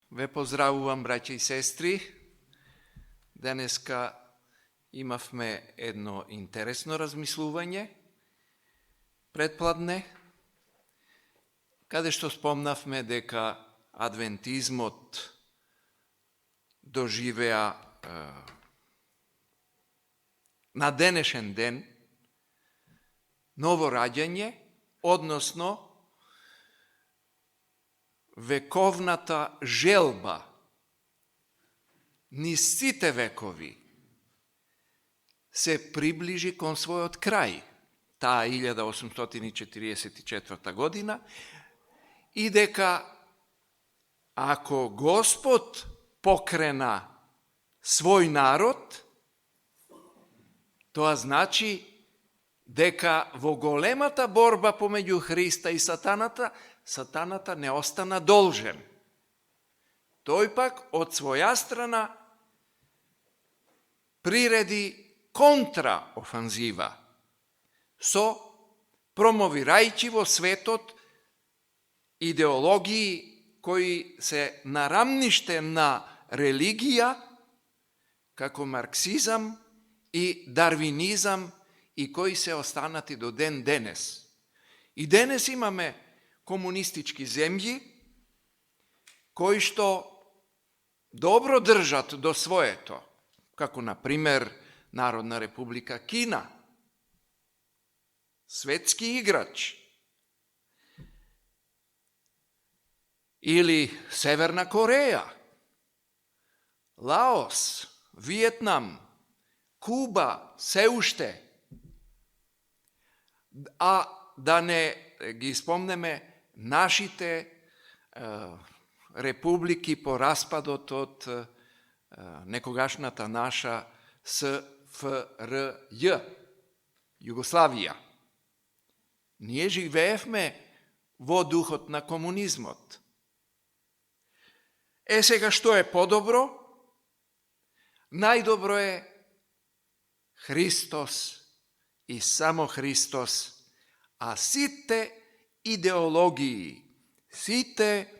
Ве поздравувам, браќа и сестри. Денеска имавме едно интересно размислување, предпладне, каде што спомнавме дека адвентизмот доживеа на денешен ден ново раѓање, односно вековната желба низ сите векови се приближи кон својот крај, таа 1844 година, и дека ако Господ покрена свој народ, тоа значи дека во големата борба помеѓу Христа и Сатаната не остана должен. Тој пак од своја страна приреди контраофанзива, со промовирајќи во светот идеологии кои се на рамниште на религија, како марксизам и дарвинизам, и кои се останати до ден денес. И денес имаме комунистички земји, кои што добро држат до своето, како на пример Народна република Кина, светски играч, или Северна Кореја, Лаос, Виетнам, Куба, се уште, а да не ги спомнеме нашите републики по распадот од некогашната наша СФРЈ, Југославија. Ние живеевме во духот на комунизмот. Сега што е подобро? Најдобро е Христос и само Христос, а сите идеологии, сите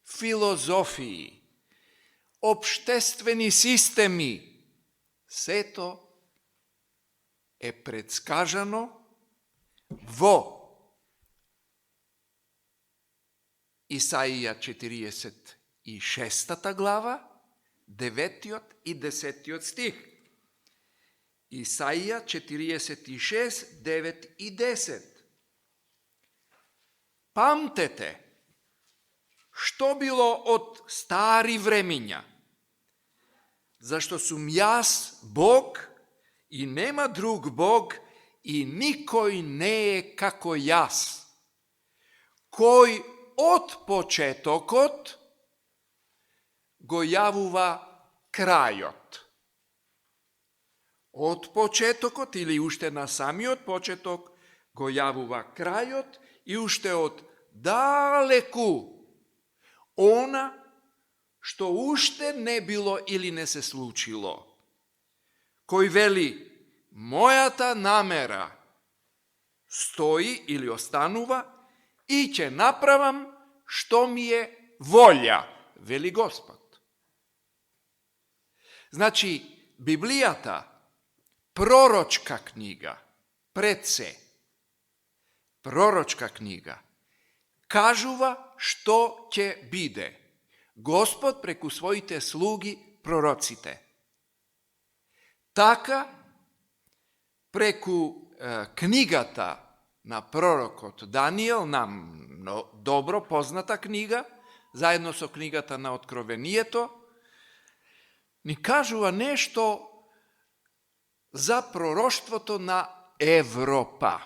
филозофии, обштествени системи, сето е предскажано во Исаија 46 глава, 9 и 10 стих. Исаија 46, 9 и 10. Памтете, што било од стари времиња, зашто сум јас Бог и нема друг Бог и никој не е како јас, кој од почетокот го јавува крајот. Од почетокот или уште на самиот почеток го јавува крајот и уште од далеку она што уште не било или не се случило. Кој вели, мојата намера стои или останува и ќе направам што ми е волја, вели Господ. Значи, Библијата, пророчка книга, пред се, пророчка книга, кажува што ќе биде. Господ преку своите слуги, пророците. Така, преку книгата на пророкот Даниел, нам добро позната книга, заедно со книгата на Откровението, ни кажува нешто за пророштвото на Европа.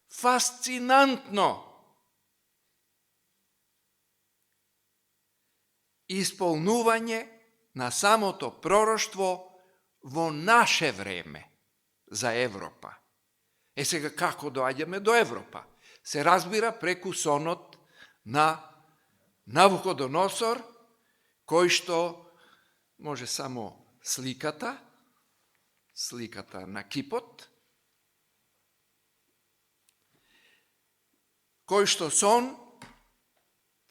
Фасцинантно! Исполнување на самото пророштво во наше време за Европа. Сега како доаѓаме до Европа? Се разбира преку сонот на Навуходоносор, кој што може само сликата на кипот, кој што сон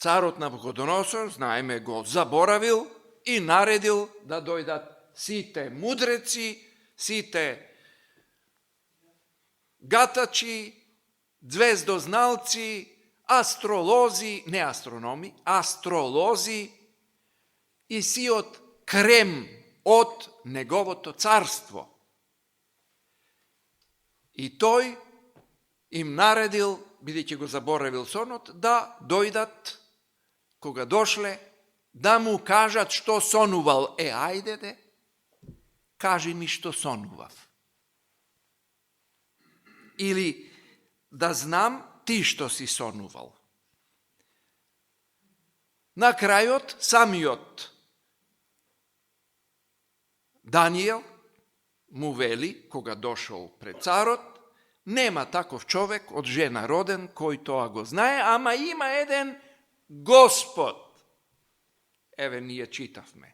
Царот Навуходоносор, знаеме, го заборавил и наредил да дојдат сите мудреци, сите гатачи, звездозналци, астролози, не астрономи, астролози и сиот крем од неговото царство. И тој им наредил, бидејќи го заборавил сонот, да дојдат, кога дошле, да му кажат што сонувал. Ајде, кажи ми што сонував. Или да знам ти што си сонувал. На крајот, самиот Даниел му вели, кога дошол пред царот, нема таков човек од жена роден кој тоа го знае, ама има еден Господ. Еве, ние читавме.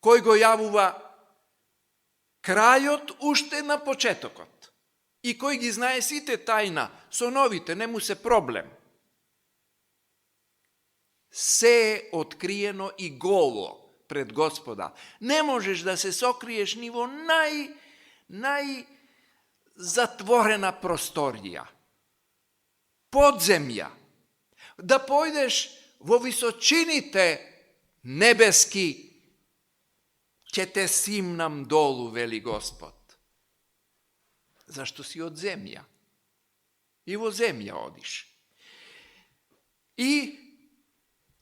Кој го јавува крајот уште на почетокот. И кој ги знае сите тајна, соновите, не му се проблем. Се е откриено и голо пред Господа. Не можеш да се сокриеш ни во затворена просторија, подземја, да појдеш во височините небески, ќе те симнам долу, вели Господ. Зашто си од земја. И во земја одиш. И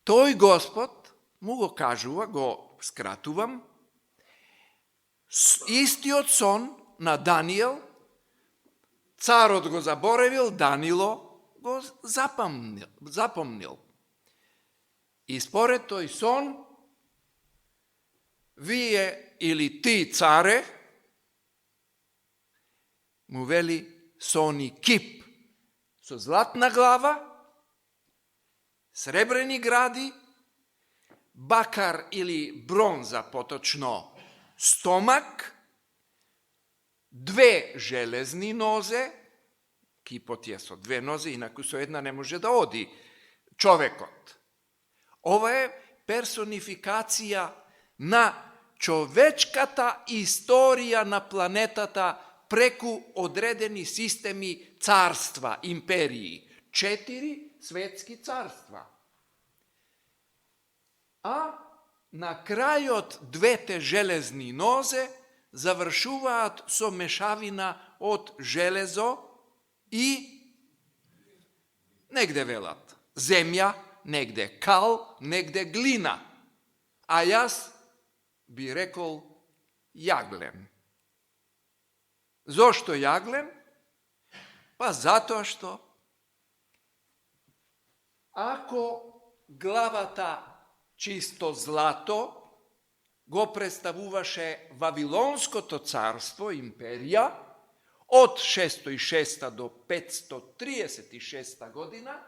тој Господ му го кажува, го скратувам, истиот сон на Даниел, царот го заборавил, Данило го запомнил. И според тој сон, вие или ти, царе, му вели, сони кип со златна глава, сребрени гради, бакар или бронза, поточно стомак, две железни нозе, кипот е со две нозе, инаку со една не може да оди човекот. Ова е персонификација на човечката историја на планетата преку одредени системи царства, империи. 4 светски царства. А на крајот двете железни нозе завршуваат со мешавина од железо и негде велат земја, негде кал, негде глина. А јас би рекол јаглен. Зошто јаглен? Па затоа што ако главата чисто злато го представуваше Вавилонското царство, империја, од 606 до 536 година,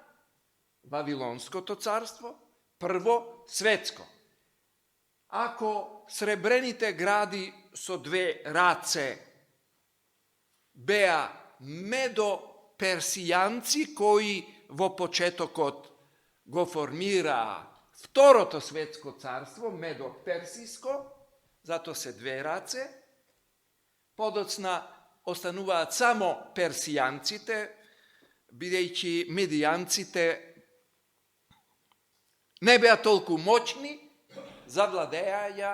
Вавилонското царство, прво светско. Ако сребрените гради со две раце беа медоперсијанци кои во почетокот го формираа Второто светско царство, медоперсиско, зато се две раце, подоцна остануваат само персијанците, бидејќи медијанците не беа толку моćни, завладеа ја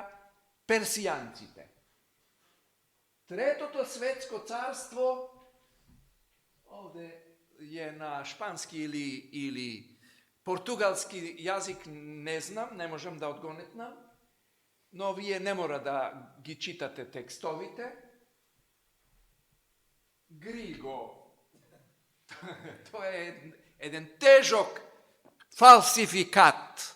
персијанците. Третото светско царство, овде е на шпански или португалски јазик, не знам, не можам да одгонетнам, но вие не мора да ги читате текстовите. Григо. Тоа е еден тежок фалсификат.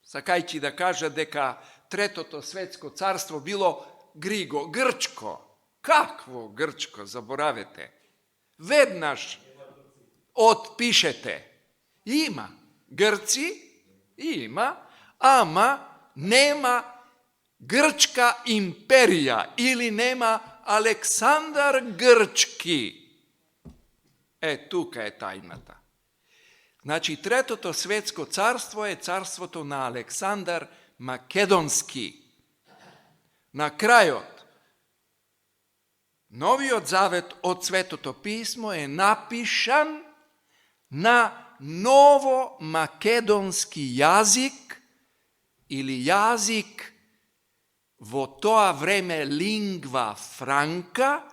Сакајќи да кажа дека Третото светско царство било Григо, грчко. Какво грчко, заборавете. Веднаш отпишете. Има грци, има, ама нема грчка империја или нема Александар Грчки. Тука е тајната. Значи, Третото светско царство е царството на Александар Македонски. На крајот, Новиот Завет од Светото писмо е напишан на ново македонски јазик или јазик во тоа време лингва франка,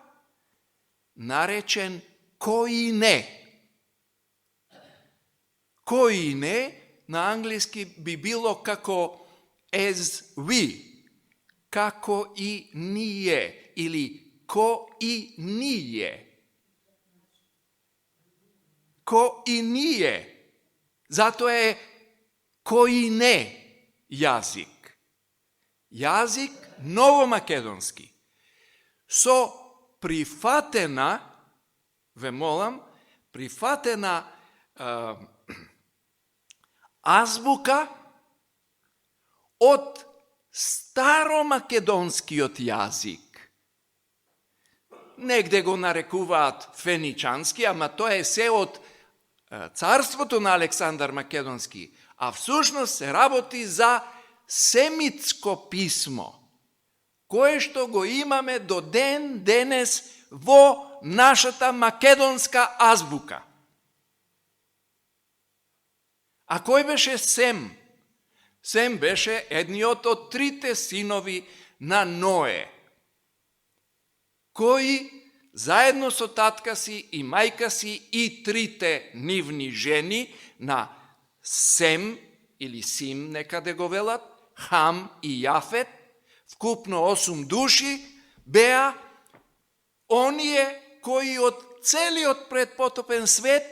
наречен коине. Коине на англиски би било како as we, како и ние, или ко и ние. Ко и ние. Зато е коине јазик. Јазик новомакедонски. Со прифатена, ве молам, прифатена азбука од старомакедонскиот јазик. Негде го нарекуваат феничански, ама тоа е се од царството на Александар Македонски, а всушност се работи за семитско писмо, кое што го имаме до ден денес во нашата македонска азбука. А кој беше Сем? Сем беше едниот од трите синови на Ное, кои заедно со татка си и мајка си и трите нивни жени на Сем или Сим, некаде го велат, Хам и Јафет, вкупно 8 души, беа оние кои од целиот предпотопен свет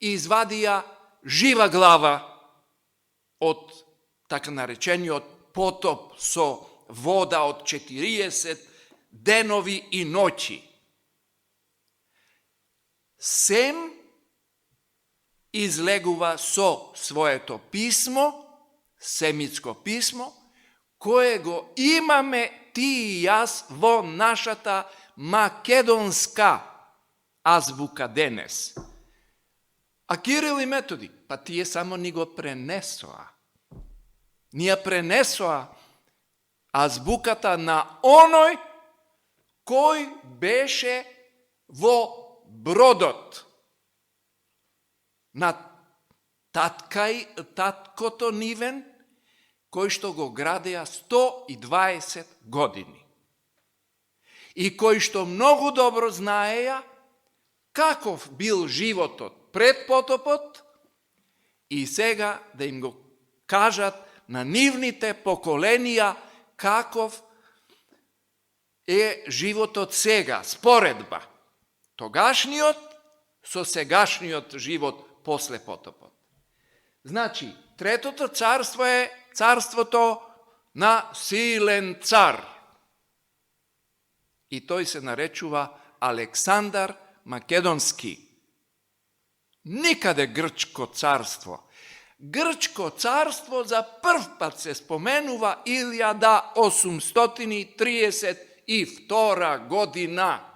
извадија жива глава од така наречениот потоп со вода од 40 денови и ноќи. Сем излегува со своето писмо, семитско писмо, кое го имаме ти и јас во нашата македонска азбука денес. А Кирил и Методи, па тие само ни го пренесоа. Ние пренесоа азбуката на оној кој беше во бродот на таткото нивен, кој што го градеа 120 години. И кој што многу добро знаеја каков бил животот пред потопот и сега да им го кажат на нивните поколенија каков е животот сега, споредба. Тогашниот со сегашниот живот после потопот. Значи, Третото царство е царството на силен цар. И тој се наречува Александар Македонски. Никаде грчко царство. Грчко царство за прв пат се споменува 1832 година.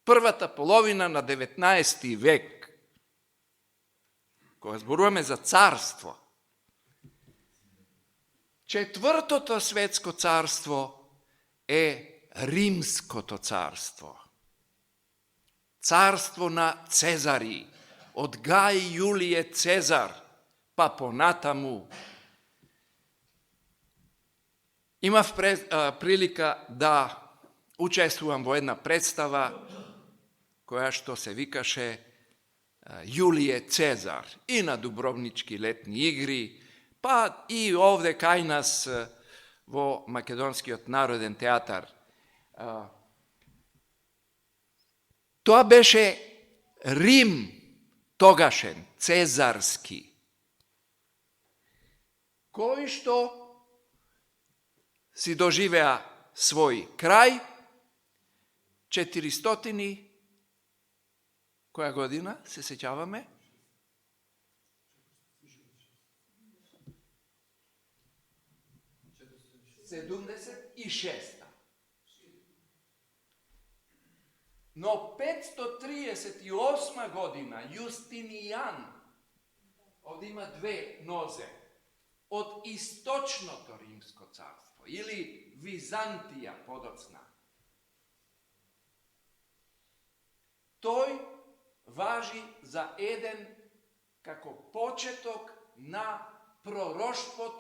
Првата половина на 19 век. Кога зборуваме за царство. Четвртото светско царство е Римското царство. Царство на Цезари, од Гај Јулије Цезар, па понатаму. Имав прилика да учествувам во една представа која што се викаше Јулије Цезар, и на Дубровнички летни игри, па и овде кај нас во Македонскиот народен театар. Тоа беше Рим тогашен, цезарски, кој што си доживеа свој крај 400 која година, се сеќаваме? 76. Но 538 godina Justinijan, ovdje ima dve noze, od istočното rimsko carstvo ili Vizantija podocna. Toj važi za Eden kako početok na proroštvo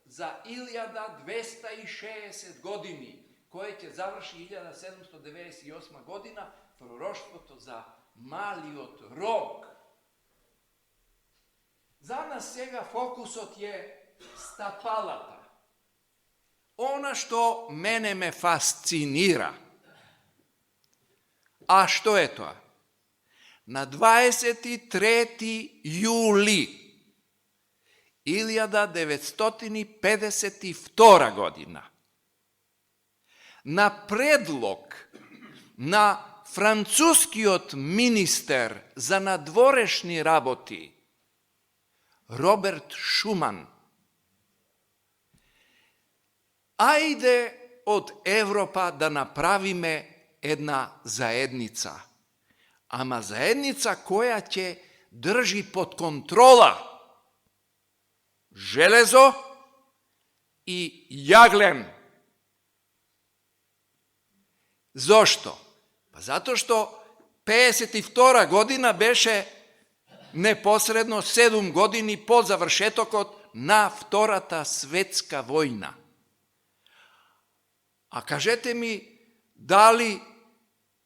za 1260 godini, koje će završi 1798 godina, proroštvo za Maliot rog. Za nas сега fokusot je stapalata. Ona što mene me fascinira. A što je to? Na 23. juli 1952 godina na predlog na francuskiot minister za nadvorešni raboti Robert Schuman, ajde od Evropa da napravime jedna zajednica, ama zajednica koja će drži pod kontrola železo i jaglen. Zašto? Pa zato što 52. godina beše neposredno 7 godini po završetokot na Втората светска vojna. A kažete mi, da li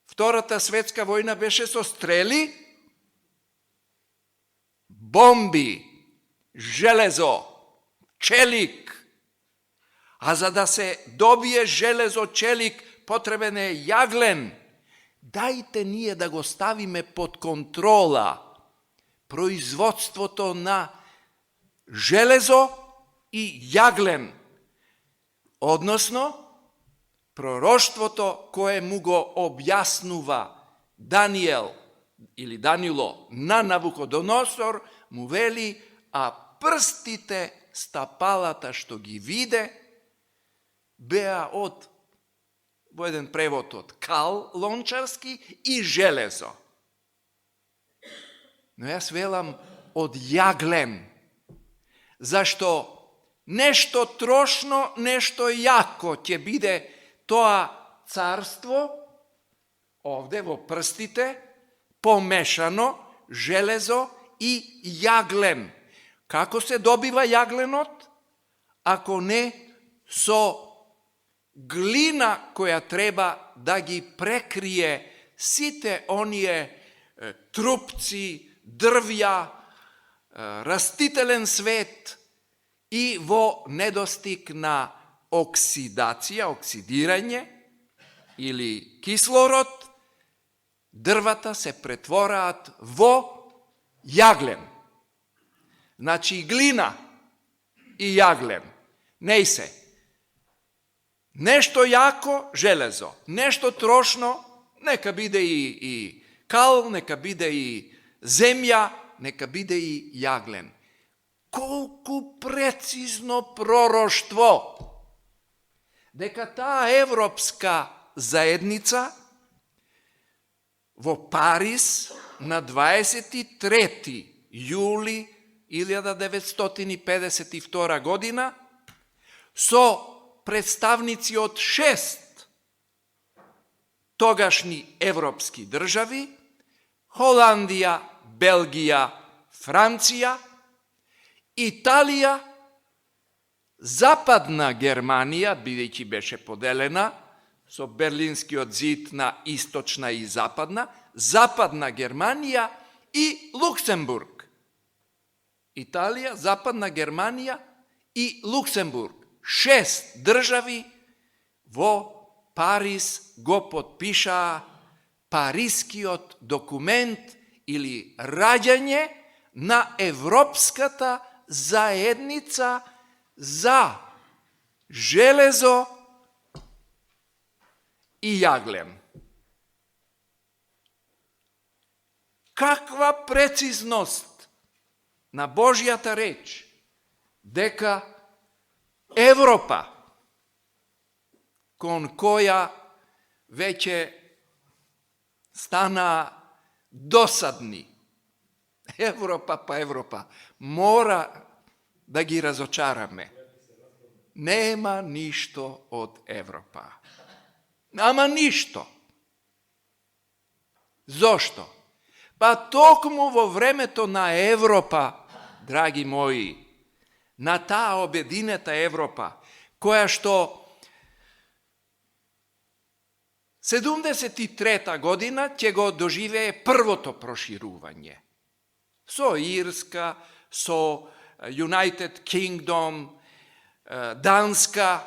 Втората светска vojna beše so streli? Bombi, železo, čelik. A za da se dobije železo, čelik, potreben je jaglen. Dajte nije da go stavime pod kontrola. Proizvodstvo to na železo i jaglen. Odnosno, proroštvo to koje mu go objasnuva Daniel ili Danilo na Navukodonosor, mu veli, a prstite stapalata što gi vide, bea od, jedan prevod od kal lončarski i železo. No ja svelam od jaglen. Zašto nešto trošno, nešto jako će bide toa carstvo, ovdje vo prstite, pomešano, železo i jaglen. Kako se dobiva jaglenot? Ako ne so glina koja treba da gi prekrije site onije trupci, drvja, rastitelen svet i vo nedostik na oksidacija, oksidiranje ili kislorod, drvata se pretvorat vo jaglen. Znači glina i jaglen. Nej se. Nešto jako, železo. Nešto trošno, neka bide i kal, neka bide i zemlja, neka bide i jaglen. Koliko precizno proroštvo. Дека ta evropska zajednica vo Paris na 23. juli 1952 godina so predstavnici od 6 togašnji evropski državi, Holandija, Belgija, Francija, Italija, Zapadna Germanija, bideći beše podelena, so berlinski odzid na istočna i zapadna, Zapadna Germanija i Luksemburg. Italija, Zapadna Germanija i Luksemburg. 6 državi vo Paris go potpiša Pariskiot dokument ili rađanje na evropskata zajednica za železo i jaglen. Kakva preciznost na Božjata reč, дека Evropa, kon koja veće stana dosadni. Evropa pa Evropa. Mora da gi razočarame. Nema ništo od Evropa. Ama ništo. Zašto? Pa tokmu vo vremeto na Evropa, dragi moji, na ta objedineta Evropa, koja što 73. godina će go dožive prvo to proširuvanje. So Irska, so United Kingdom, Danska,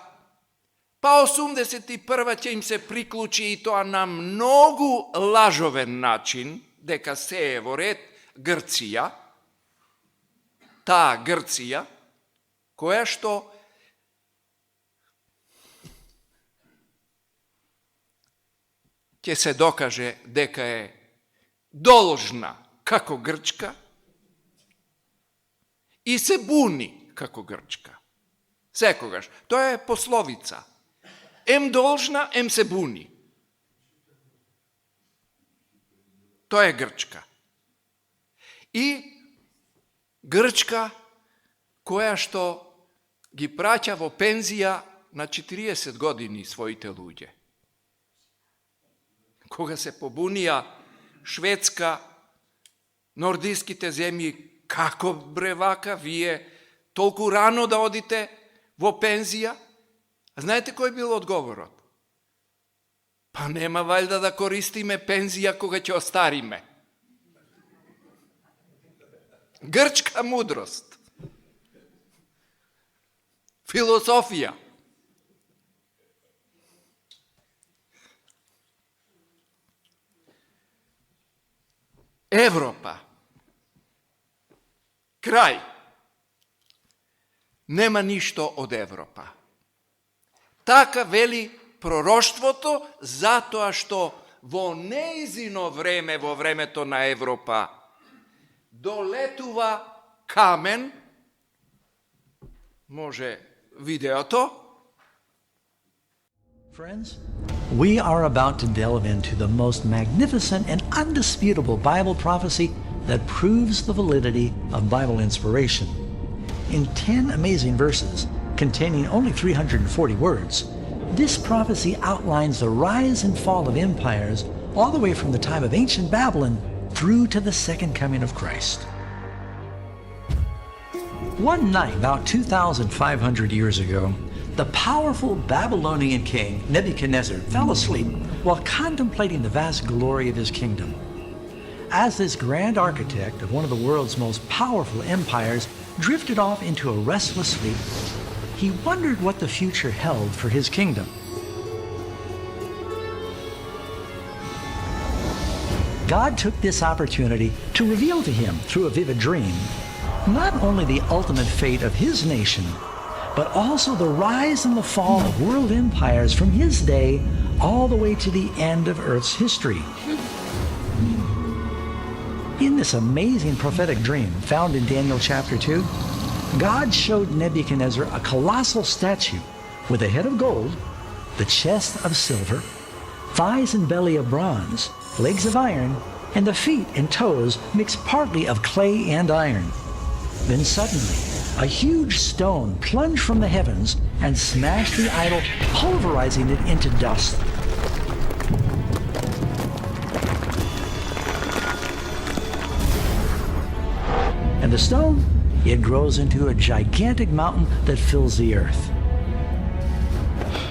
pa 81. će im se priključi i to na mnogu lažoven način, deka se voret Grcija, ta Grcija, koja što će se dokaže deka je dolžna kako Grčka i se buni kako Grčka. Sekogaš. To je poslovica. Em dolžna, em se buni. To je Grčka. I Grčka koja što gi praćavo penzija na 40 godini svojite luđe. Koga se pobunija Švedska, nordijskite zemlji, kako brevaka vije, toliko rano da odite vo penzija? A znate koji je bilo odgovor? Pa nema valjda da koristime penzija koga će ostarime. Grčka mudrost. Filosofija. Evropa. Kraj. Nema ništo od Evropa. Taka veli proroštvoto, zato što vo neizino vreme, vo vreme to na Evropa, doletuva kamen, može video to. Friends, we are about to delve into the most magnificent and undisputable Bible prophecy that proves the validity of Bible inspiration. In 10 amazing verses, containing only 340 words, this prophecy outlines the rise and fall of empires all the way from the time of ancient Babylon through to the second coming of Christ. One night, about 2,500 years ago, the powerful Babylonian king Nebuchadnezzar fell asleep while contemplating the vast glory of his kingdom. As this grand architect of one of the world's most powerful empires drifted off into a restless sleep, he wondered what the future held for his kingdom. God took this opportunity to reveal to him through a vivid dream not only the ultimate fate of his nation, but also the rise and the fall of world empires from his day all the way to the end of Earth's history. In this amazing prophetic dream found in Daniel chapter 2, God showed Nebuchadnezzar a colossal statue with a head of gold, the chest of silver, thighs and belly of bronze, legs of iron, and the feet and toes mixed partly of clay and iron. Then suddenly, a huge stone plunged from the heavens and smashed the idol, pulverizing it into dust. And the stone, it grows into a gigantic mountain that fills the earth.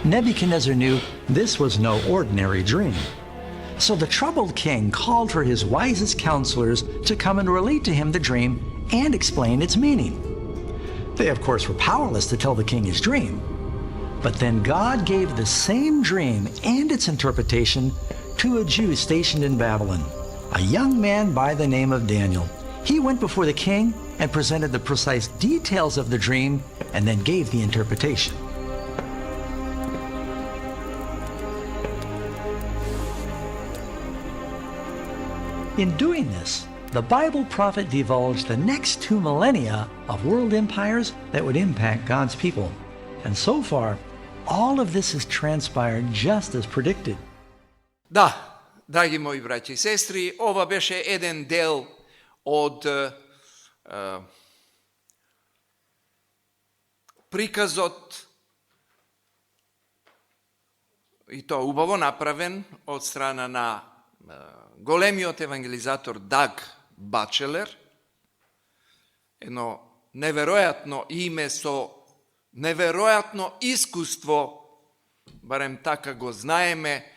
Nebuchadnezzar knew this was no ordinary dream. So the troubled king called for his wisest counselors to come and relate to him the dream and explain its meaning. They, of course, were powerless to tell the king his dream. But then God gave the same dream and its interpretation to a Jew stationed in Babylon, a young man by the name of Daniel. He went before the king and presented the precise details of the dream and then gave the interpretation. In doing this, the Bible prophet divulged the next 2 millennia of world empires that would impact God's people. And so far, all of this has transpired just as predicted. Da, драги мои браќи и сестри, ова беше еден дел од приказот, и тоа убаво направен од страна на големиот евангелизатор Даг Бачелер, едно неверојатно име со неверојатно искуство, барем така го знаеме,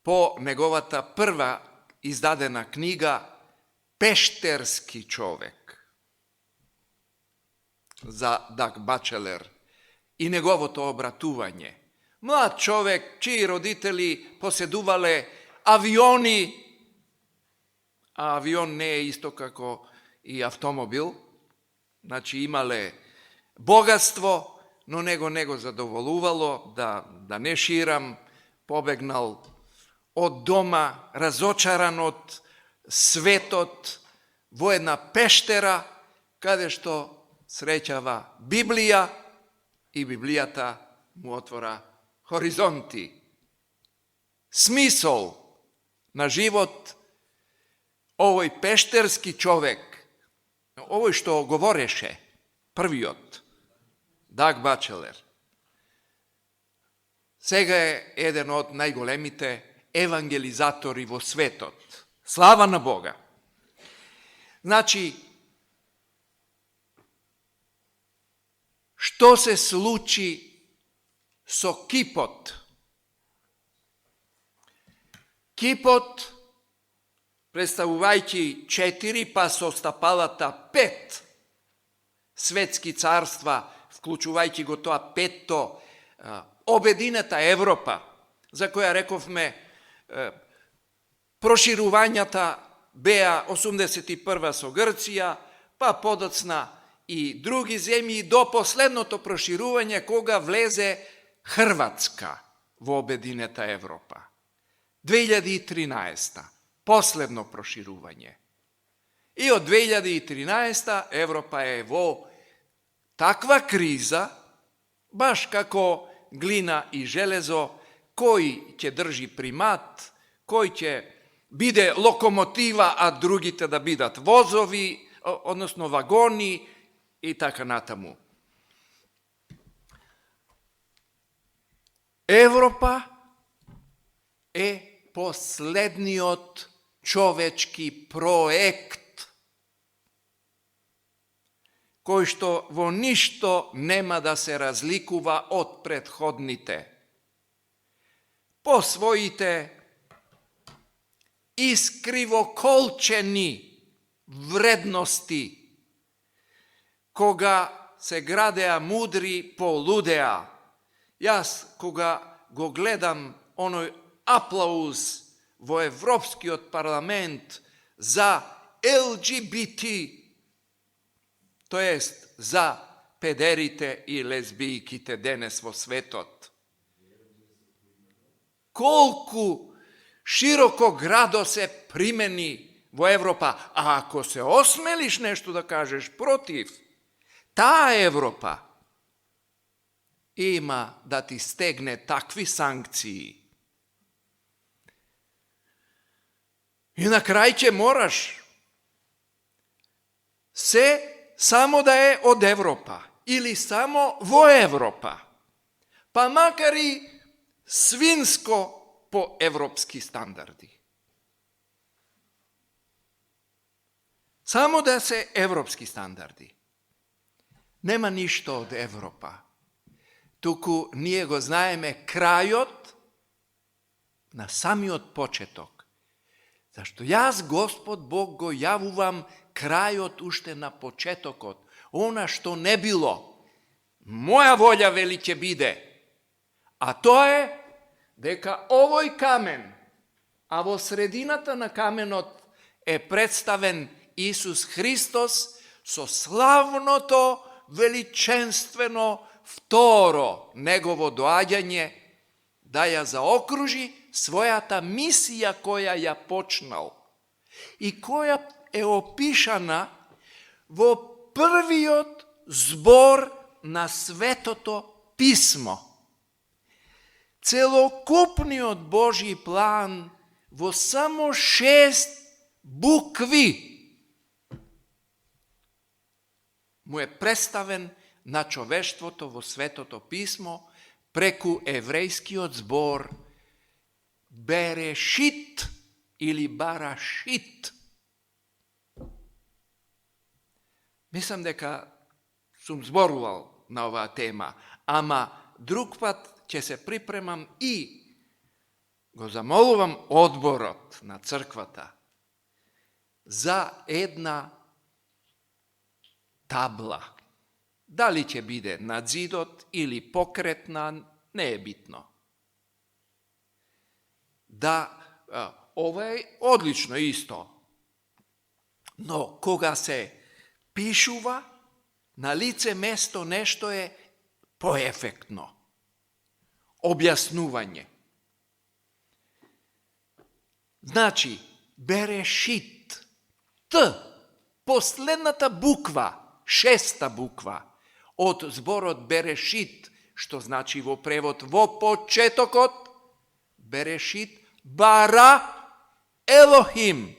по неговата прва издадена книга Пештерски човек за Даг Бачелер и неговото обратување. Млад човек, чии родители поседувале авиони, а авион не е исто како и автомобил, значи имале богатство, но него не го задоволувало, да не ширам, побегнал од дома, разочаран од светот, во една пештера, каде што среќава Библија и Библијата му отвора хоризонти, смисол на живот. Овој пештерски човек, овој што говореше, првиот, Даг Бачелер, сега е еден од најголемите евангелизатори во светот. Слава на Бога! Значи, што се случи со кипот? Кипот, представувајќи 4, па со стапалата 5 светски царства, вклучувајќи го тоа 5-то, обединета Европа, за која рековме, проширувањата беа 81 со Грција, па подоцна и други земји, до последното проширување кога влезе Хрватска во обединета Европа. 2013. Последно проширување. И од 2013 Европа е во таква криза, баш како глина и железо, кој ќе држи примат, кој ќе биде локомотива, а другите да бидат возови, односно вагони и така натаму. Европа е последниот човечки проект, кој што во ништо нема да се разликува од претходните. По своите искривоколчени вредности, кога се градеа мудри, полудеа. Јас, кога го гледам оној аплауз во Европскиот парламент за ЛГБТ, то ест за педерите и лесбијките денес во светот. Колку широко градо се примени во Европа, а ако се осмелиш нешто да кажеш против, таа Европа има да ти стегне такви санкции. И на крај ќе мораш се само да е од Европа или само во Европа, па макар и свинско по европски стандарди. Само да се европски стандарди. Нема ништо од Европа. Туку ние го знаеме крајот на самиот почеток. Зашто јас, Господ Бог, го јавувам крајот уште на почетокот. Она што не било, моја волја вели ќе биде. А тоа е дека овој камен, а во средината на каменот е представен Исус Христос со славното, величенствено второ негово доаѓање, да ја заокружи својата мисија која ја почнал и која е опишана во првиот збор на Светото Писмо. Целокупниот Божји план во само 6 букви му е представен на човештвото во Светото писмо преку еврејскиот збор Берешит или Барашит. Мислам дека сум зборувал на оваа тема, ама друг пат ќе се припремам и го замолувам одборот на црквата за една табла. Дали ќе биде на зидот или покретна, не е битно. Да, ова е одлично исто. Но кога се пишува, на лице место нешто е поефектно. Објаснување. Значи, Берешит, Т, последната буква, 6-та буква, од зборот Берешит, што значи во превод во почетокот, Берешит, Бара Елохим,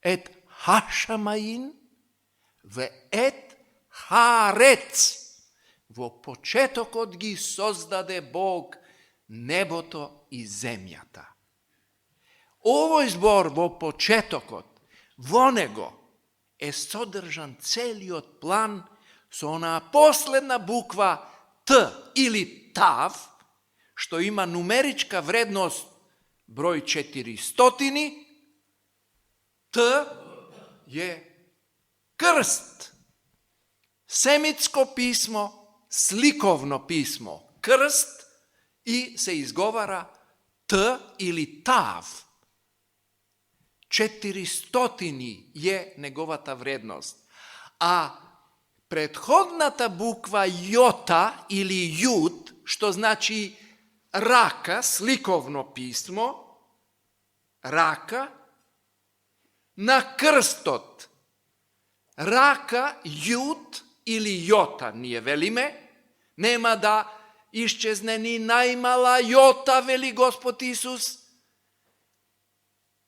ет Хашамаин, ве ет Харец. Во почетокот ги создаде Бог небото и земјата. Овој збор во почетокот, во него е содржан целиот план со онаа последна буква Т или Тав, што има нумеричка вредност број 400, Т е крст. Семитско писмо, сликовно писмо, крст и се изговара Т или Тав. 400 е неговата вредност. А предходната буква Јота или Јуд, што значи рака, сликовно писмо, рака, на крстот, рака, Јуд или Јота, ние велиме, нема да исчезне ни најмала Јота, вели Господ Исус,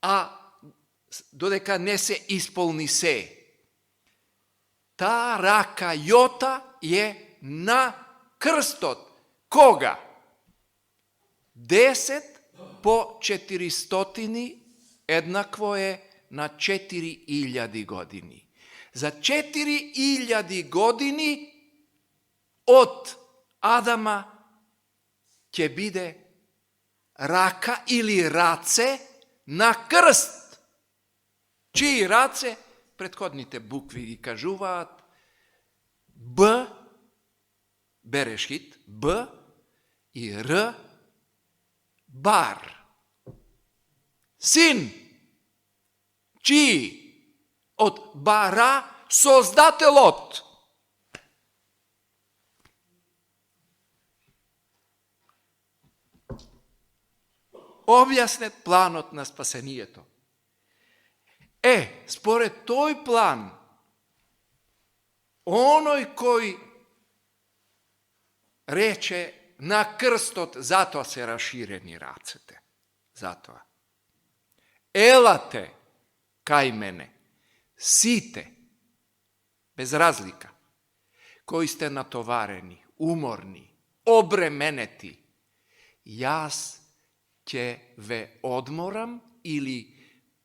а додека не се исполни се. Та рака Јота е на крстот. Кога? 10 по 400 еднакво е на 4000 години. За 4000 години од Адама ќе биде рака или раце на крст. Чии раце? Предходните букви ги кажуваат Б, Берешит, Б и Р, Бар. Син, чии? Од Бара, создателот. Објаснет планот на спасението. Според тој план, оној кој рече на крстот, затоа се расширени рацете. Затоа. Елате кај мене, сите, без разлика, кои сте натоварени, уморни, обременети, јас ќе ве одморам или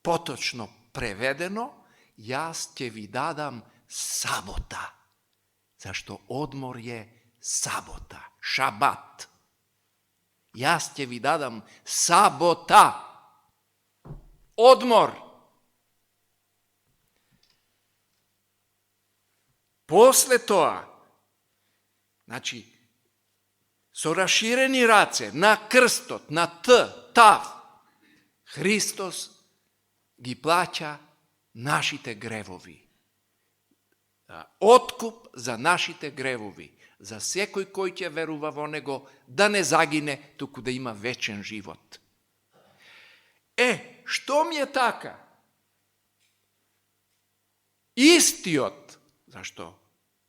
поточно преведено, јас ќе ви дадам сабота. Зашто одмор е сабота, шабат. Јас ќе ви дадам сабота. Одмор. После тоа, значи, со расширени раце, на крстот, на Тав, Христос ги плаќа нашите гревови. Откуп за нашите гревови, за секој кој ќе верува во него, да не загине, туку да има вечен живот. Што ми е така? Истиот, зашто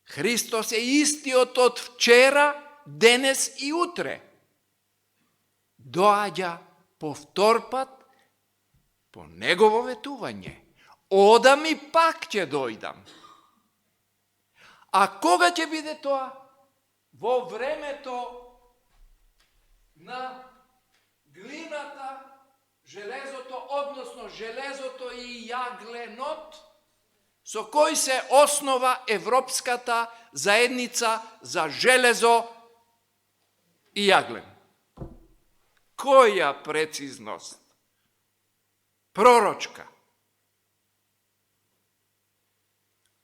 Христос е истиот од вчера, денес и утре, доаѓа повторпат по негово ветување. Одам и пак ќе дојдам. А кога ќе биде тоа? Во времето на глината, железото, односно железото и јагленот, со кој се основа Европската заедница за железо и јаглен. Која прецизност? Пророчка.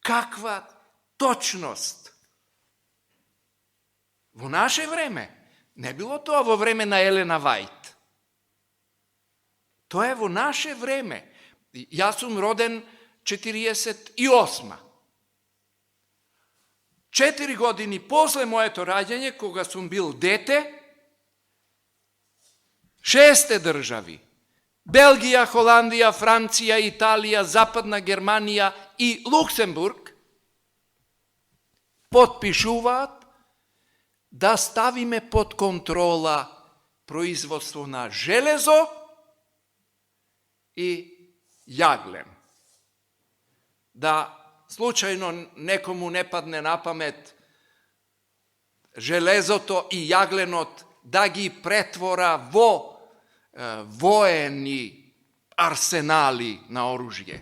Каква точност? Во наше време, не било тоа во време на Елена Вајт. Тоа е во наше време. Јас сум роден 48. 4 години после моето раѓање, кога сум бил дете, 6 држави, Белгија, Холандија, Франција, Италија, Западна Германија и Луксембург, потпишуваат да ставиме под контрола производство на железо и јаглен. Да случајно некому не падне на памет железото и јагленот да ги претвора во воени арсенали на оружје.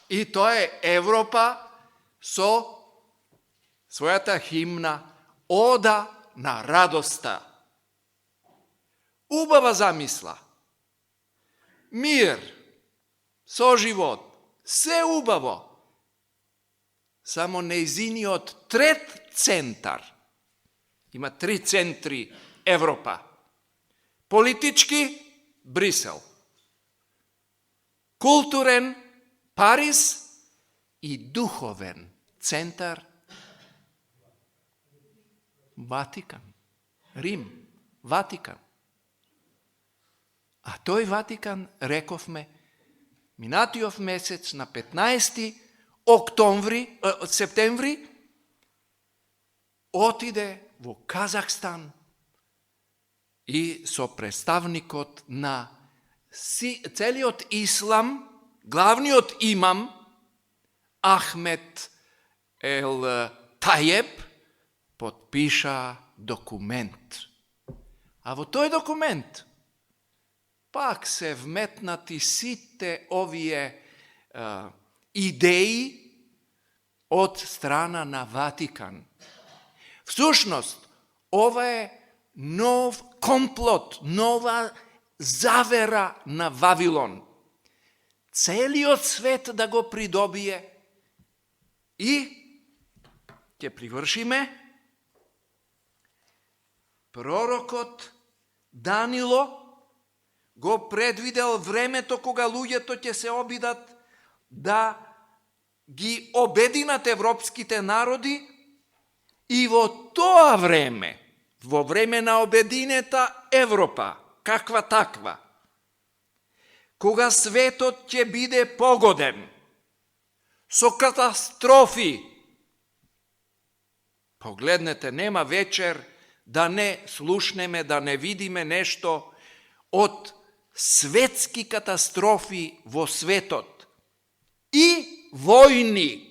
И тоа е Европа со својата химна Ода на радоста. Убава замисла. Мир, соживот, се убаво. Само нејзиниот трет центар. Има 3 центри Европа. Политички Брисел. Културен Париз и духовен центар Ватикан. Рим. Ватикан. А тој Ватикан, рековме, минатиот месец на 15 септември отиде во Казахстан и со представникот на целиот ислам, главниот имам Ахмед ел Тајеб потпиша документ. А во тој документ пак се вметнати сите овие идеи од страна на Ватикан. Всушност, ова е нов комплот, нова завера на Вавилон. Целиот свет да го придобие и ќе привршиме. Пророкот Данило го предвидел времето кога луѓето ќе се обидат да ги обединат европските народи и во тоа време, во време на обединета Европа, каква таква, кога светот ќе биде погоден со катастрофи. Погледнете, нема вечер да не слушнеме, да не видиме нешто од светски катастрофи во светот и војни.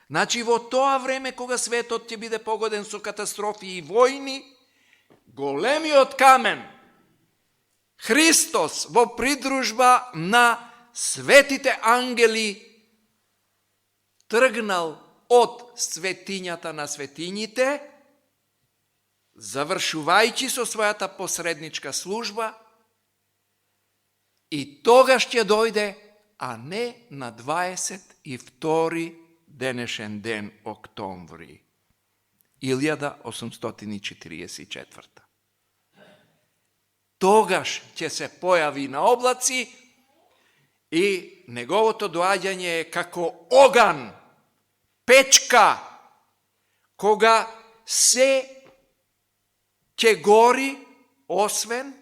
Значи, во тоа време, кога светот ќе биде погоден со катастрофи и војни, големиот камен, Христос, во придружба на светите ангели, тргнал од светињата на светињите, завршувајќи со својата посредничка служба, и тогаш ќе дојде, а не на 22 денешен ден октомври 1844. Тогаш ќе се појави на облаци и неговото доаѓање е како оган, печка, кога се ќе гори, освен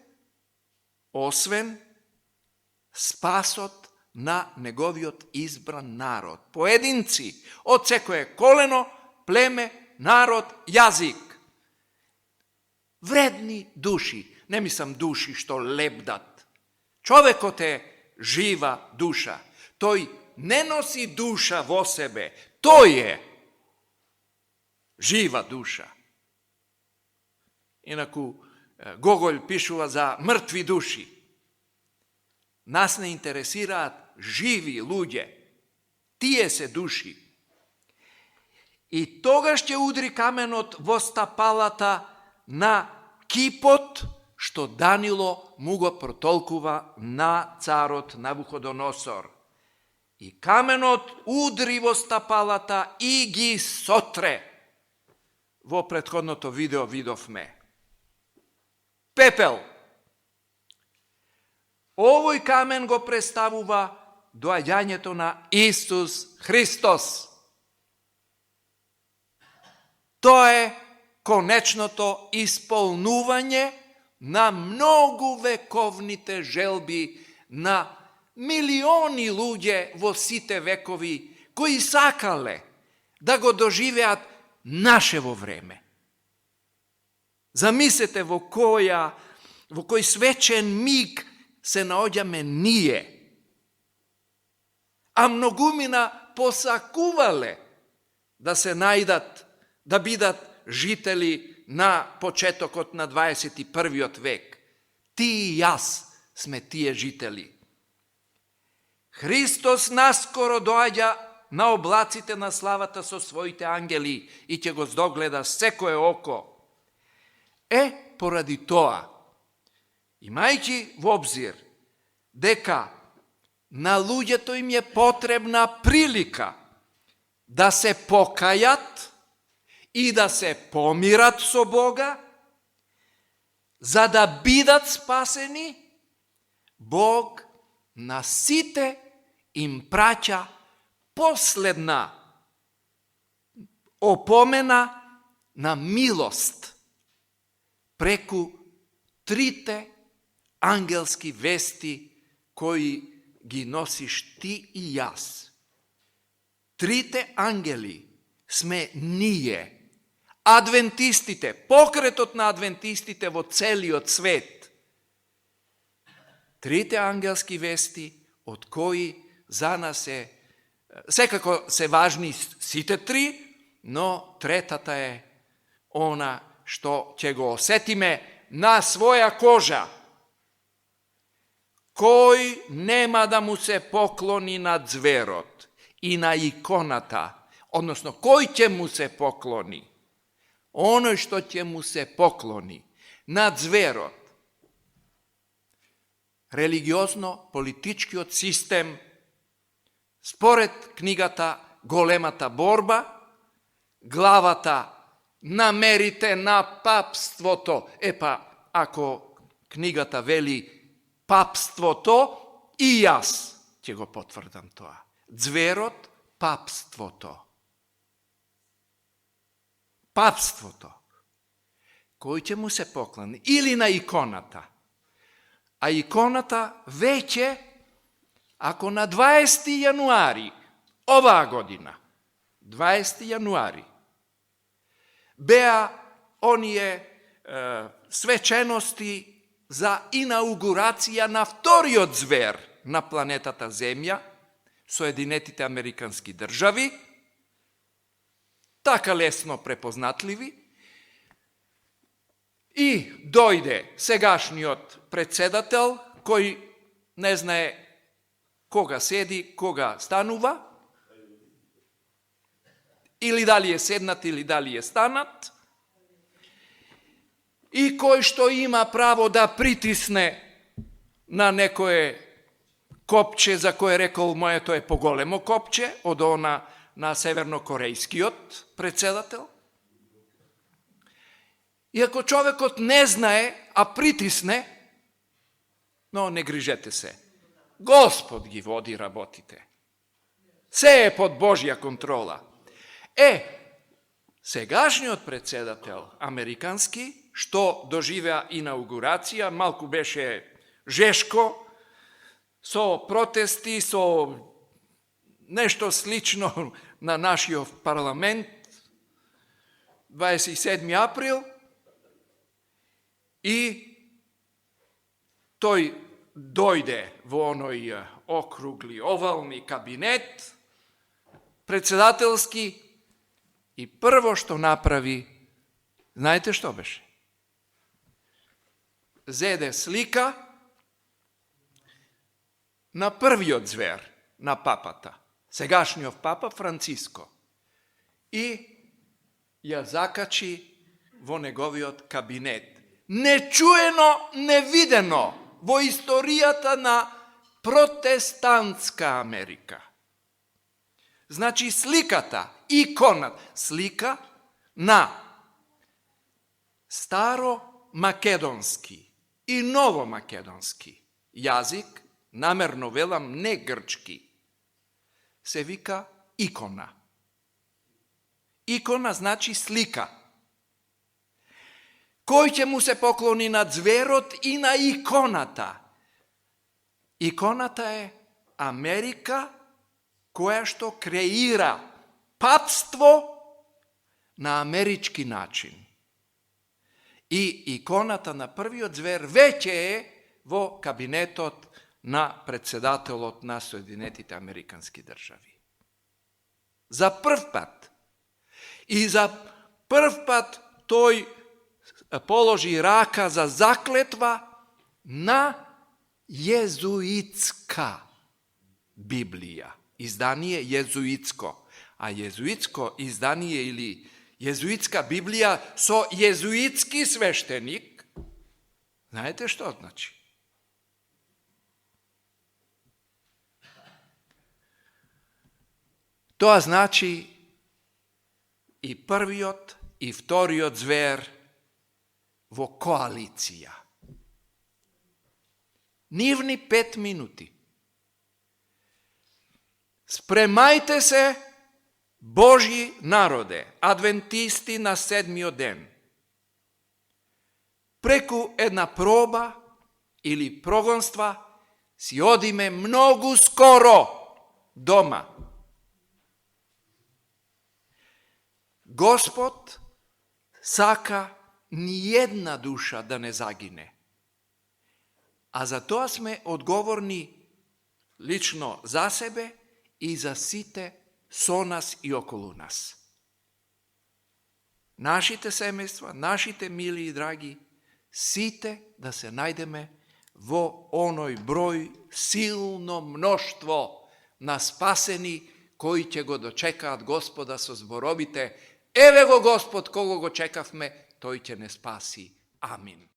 спасот на неговиот избран народ. Поединци од секое колено, племе, народ, јазик. Vredni duši. Ne mislim duši što lebdat. Čovekote je živa duša. Toj ne nosi duša vo sebe. To je živa duša. Inaku Gogolj pišuva za mrtvi duši. Nas ne interesira živi ljudje. Tije se duši. I toga ще udri kamenot vo stapalata na kipot, što Danilo mu go protolkuva na carot Navuhodonosor. I kamenot udri vo stapalata i gi sotre. Vo prethodното video vidov me. Pepel. Ovoj kamen go predstavuva doaѓањето на Исус Христос. To je konečното isполнување na mnogu vekovните želbi, na milioni ľudje vo site vekovi, koji sakale da go doživеат нашево време. Zamislite vo koji svečen mig se naođame nije. A mnogumina posakuvale da se najdat, da bidat žiteli na početokot na 21. vek. Ti i jas sme tije žiteli. Hristos naskoro dođa na oblacite na slavata со своите ангели и ќе го здогледа секое око. Поради тоа, имајќи во обзир дека на луѓето им е потребна прилика да се покајат и да се помират со Бога, за да бидат спасени, Бог на сите им праќа последна опомена на милост преку трите ангелски вести кои ги носиш ти и јас. Трите ангели сме ние, адвентистите, покретот на адвентистите во целиот свет. Трите ангелски вести, од кои за нас секако се важни сите три, но третата е она што ќе го осетиме на своја кожа. Кој нема да му се поклони на зверот и на иконата, односно кој ќе му се поклони? Оној што ќе му се поклони на зверот. Религиозно-политичкиот систем, според книгата Големата борба, главата намерите на папството. Ако книгата вели папството, и јас ќе го потврдам тоа. Зверот, папството. Папството. Кој ќе му се поклони? Или на иконата. А иконата веќе, ако на 20. јануари оваа година, 20. јануари, беа оние свечености за инаугурација на вториот звер на планетата Земја, Соединетите Американски држави, така лесно препознатливи, и дојде сегашниот председател, кој не знае кога седи, кога станува, или дали е седнат, или дали е станат, и кој што има право да притисне на некое копче, за кое рекол моето е поголемо копче, од она на севернокорејскиот председател. И ако човекот не знае, а притисне, но не грижете се. Господ ги води работите. Се е под Божја контрола. Сегашниот председател американски, што доживеа инаугурација, малку беше жешко, со протести, со нешто слично на нашиот парламент, 27. април, I toj dojde vo onoj okrugli, ovalni kabinet, predsjedateljski, i prvo što napravi, znajte što beše? Zede slika na prvi od zver, na papata, segašnjov papa Francisko, i ja zakači vo njegovi od kabinet. Nečujeno, nevideno, vo istorijata na protestantska Amerika. Znači slikata, ikona, slika na staro-makedonski i novo-makedonski jazik, namerno velam ne grčki, se vika ikona. Ikona znači slika. Koji će mu se pokloni na zverot i na ikonata. Ikonata je Amerika koja što kreira papstvo na američki način. I ikonata na prvi od zver veće je vo kabinetot na predsjedatelot na Sjedinetite amerikanski državi. Za prv pat. I za prv pat toj položi raka za zakletva na jezuitska Biblija. Izdanije jezuitsko. A jezuitsko izdanije ili jezuitska Biblija so jezuitski sveštenik. Znate što znači? To znači i prviot i vtoriot zver vo koalicija. Nivni 5 minuti. Spremajte se, Božji narode, adventisti na 7. den. Preku jedna proba ili progonstva si odime mnogo skoro doma. Gospod saka nijedna duša da ne zagine. A za to sme odgovorni lično za sebe i za site so nas i okolo nas. Našite semejstva, našite mili i dragi, site da se najdeme vo onoj broj silno mnoštvo na spaseni koji će go dočekat Gospoda so zborovite. Evo go Gospod, kogo go čekavme, toj će ne spasi. Amin.